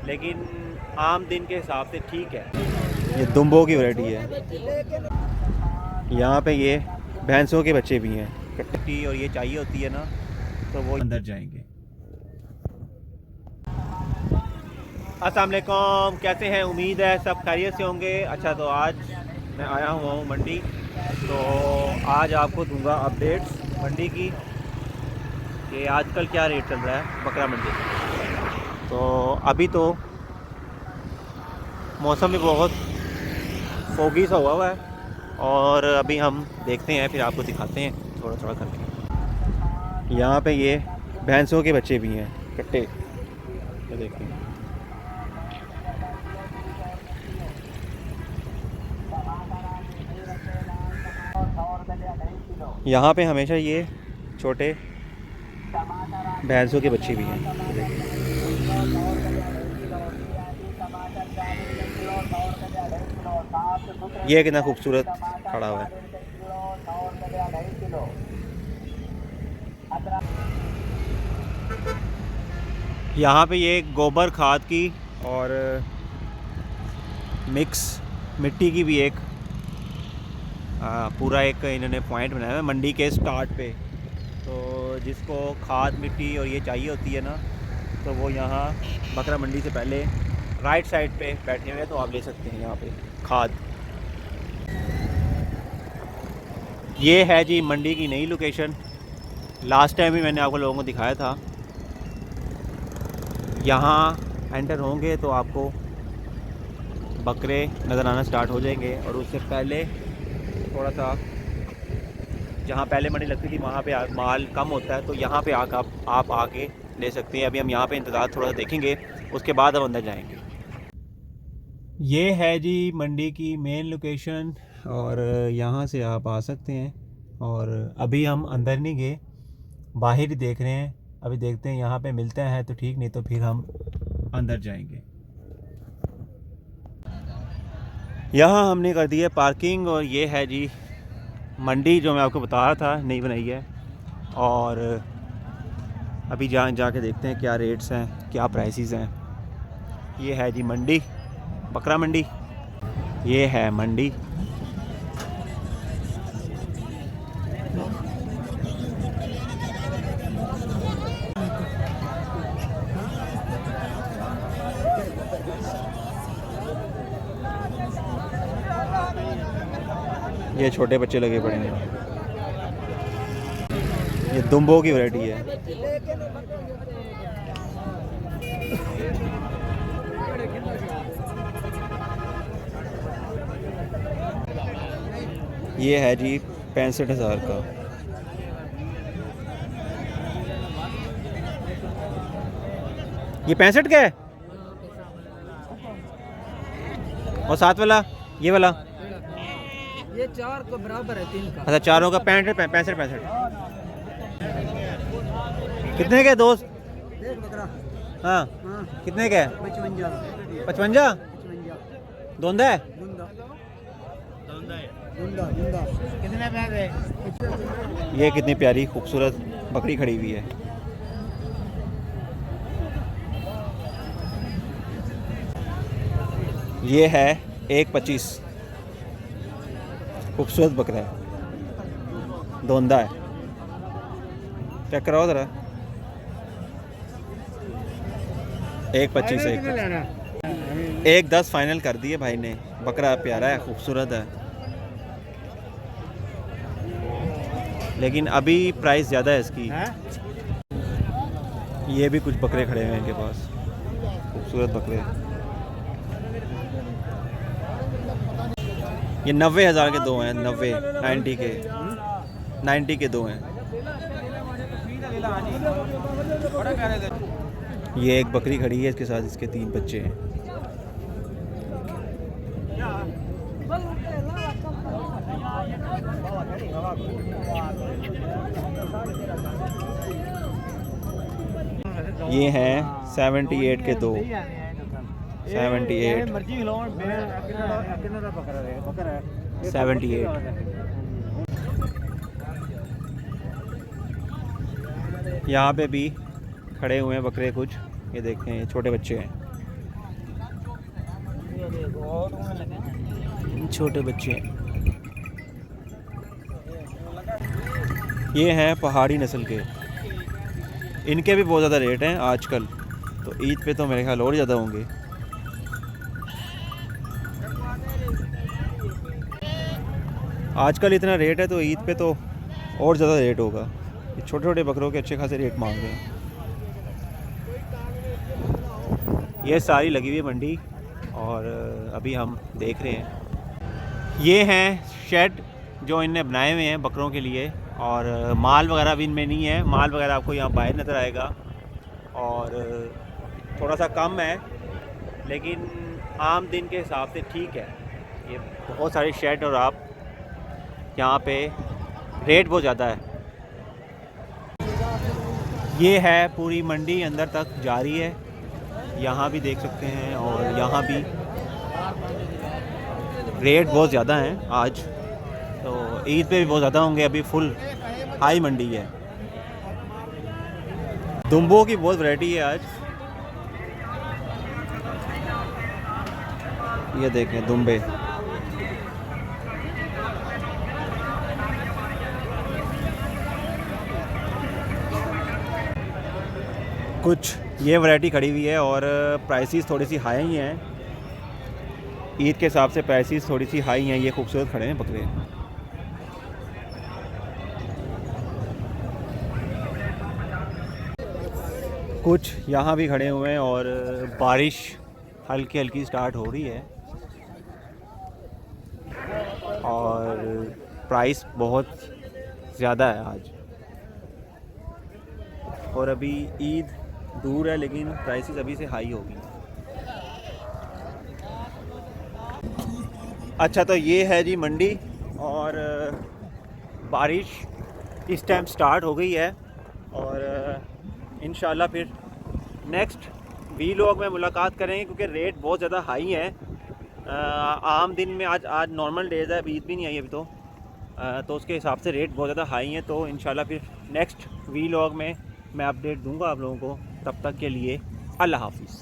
लेकिन आम दिन के हिसाब से ठीक है। ये दुम्बो की वैरायटी है। यहाँ पे ये भैंसों के बच्चे भी हैं। कट्टी और ये चाहिए होती है ना, तो वो अंदर जाएंगे। अस्सलाम वालेकुम, कैसे हैं? उम्मीद है सब खैरियत से होंगे। अच्छा, तो आज मैं आया हुआ हूँ मंडी। तो आज आपको दूंगा अपडेट्स मंडी की कि आजकल क्या रेट चल रहा है बकरा मंडी। तो अभी तो मौसम भी बहुत फोगी सा हुआ है और अभी हम देखते हैं, फिर आपको दिखाते हैं थोड़ा थोड़ा करके। यहाँ पे ये भैंसों के बच्चे भी हैं, कट्टे, ये देखते हैं। यहाँ पे हमेशा ये छोटे भैंसों के बच्चे भी हैं, ये देखिए। ये कितना खूबसूरत खड़ा हुआ है। यहाँ पे ये गोबर खाद की और मिक्स मिट्टी की भी एक पूरा एक इन्होंने पॉइंट बनाया है मंडी के स्टार्ट पे। तो जिसको खाद मिट्टी और ये चाहिए होती है ना, तो वो यहाँ बकरा मंडी से पहले राइट साइड पे बैठे हुए हैं, तो आप ले सकते हैं यहाँ पे खाद। ये है जी मंडी की नई लोकेशन। लास्ट टाइम भी मैंने आपको लोगों को दिखाया था। यहाँ एंटर होंगे तो आपको बकरे नज़र आना स्टार्ट हो जाएंगे, और उससे पहले थोड़ा सा जहाँ पहले मंडी लगती थी वहाँ पे माल कम होता है, तो यहाँ पे आकर आप आके ले सकते हैं। अभी हम यहाँ पे इंतज़ार थोड़ा सा देखेंगे, उसके बाद हम अंदर जाएंगे। ये है जी मंडी की मेन लोकेशन, और यहाँ से आप आ सकते हैं। और अभी हम अंदर नहीं गए, बाहर ही देख रहे हैं। अभी देखते हैं यहाँ पे मिलता है तो ठीक, नहीं तो फिर हम अंदर जाएंगे। यहाँ हमने कर दी है पार्किंग, और ये है जी मंडी जो मैं आपको बता रहा था, नई बनाई है। और अभी जाके देखते हैं क्या रेट्स हैं, क्या प्राइसेस हैं। ये है जी मंडी, बकरा मंडी। ये है मंडी। ये छोटे बच्चे लगे पड़े हैं। ये दुम्बो की वैरायटी है। ये है जी 65,000 का। ये 65 का है, और साथ वाला ये वाला ये 4 को बराबर है 3 का। अच्छा, चारों का 65। कितने के दोस्त? देख बकरा। हाँ, हाँ, कितने का है? 55। 55 दोंदा है। दुंदा कितने पैसे? ये कितनी प्यारी खूबसूरत बकरी खड़ी हुई है। ये है 1.25, खूबसूरत बकरा है, दोंदा है। चेक कराओ ज़रा। 1.25 से 1.10 फाइनल कर दिए भाई ने। बकरा प्यारा है, खूबसूरत है, लेकिन अभी प्राइस ज़्यादा है इसकी। ये भी कुछ बकरे खड़े हुए हैं इनके पास, खूबसूरत बकरे। ये 90,000 के दो हैं, 90 के दो हैं। ये एक बकरी खड़ी है, इसके साथ इसके 3 बच्चे हैं। ये हैं 78 के दो, 78 यहाँ पे भी खड़े हुए हैं बकरे कुछ, ये देखें, ये छोटे बच्चे हैं। छोटे बच्चे हैं। ये हैं पहाड़ी नस्ल के, इनके भी बहुत ज़्यादा रेट हैं आजकल, तो ईद पे तो मेरे ख्याल और ज़्यादा होंगे। आजकल इतना रेट है तो ईद पे तो और ज़्यादा रेट होगा। ये छोटे छोटे बकरों के अच्छे खासे रेट मांग रहे हैं। ये सारी लगी हुई है मंडी और अभी हम देख रहे हैं। ये हैं शेड जो इनने बनाए हुए हैं बकरों के लिए, और माल वगैरह भी इनमें नहीं है। माल वगैरह आपको यहाँ बाहर नज़र आएगा और थोड़ा सा कम है, लेकिन आम दिन के हिसाब से ठीक है। ये बहुत सारे शेड और आप यहाँ पे रेट बहुत ज़्यादा है। ये है पूरी मंडी अंदर तक जारी है, यहाँ भी देख सकते हैं, और यहाँ भी रेट बहुत ज़्यादा हैं आज, तो ईद पे भी बहुत ज़्यादा होंगे। अभी फुल हाई मंडी है। दुम्बों की बहुत वैरायटी है आज। ये देखें दुम्बे, कुछ ये वैरायटी खड़ी हुई है और प्राइसेस थोड़ी सी हाई ही हैं। ईद के हिसाब से प्राइसेस थोड़ी सी हाई हैं। ये खूबसूरत खड़े हैं बकरे। कुछ यहाँ भी खड़े हुए हैं और बारिश हल्की हल्की स्टार्ट हो रही है और प्राइस बहुत ज़्यादा है आज, और अभी ईद दूर है लेकिन प्राइसेस अभी से हाई होगी। अच्छा, तो ये है जी मंडी, और बारिश इस टाइम स्टार्ट हो गई है, और इंशाल्लाह फिर नेक्स्ट वीलॉग में मुलाकात करेंगे, क्योंकि रेट बहुत ज़्यादा हाई है। आम दिन में आज नॉर्मल डेज है, अभी ईद भी नहीं आई अभी तो उसके हिसाब से रेट बहुत ज़्यादा हाई है। तो इंशाल्लाह फिर नेक्स्ट वीलॉग में मैं अपडेट दूंगा आप लोगों को। तब तक के लिए अल्लाह हाफिज़।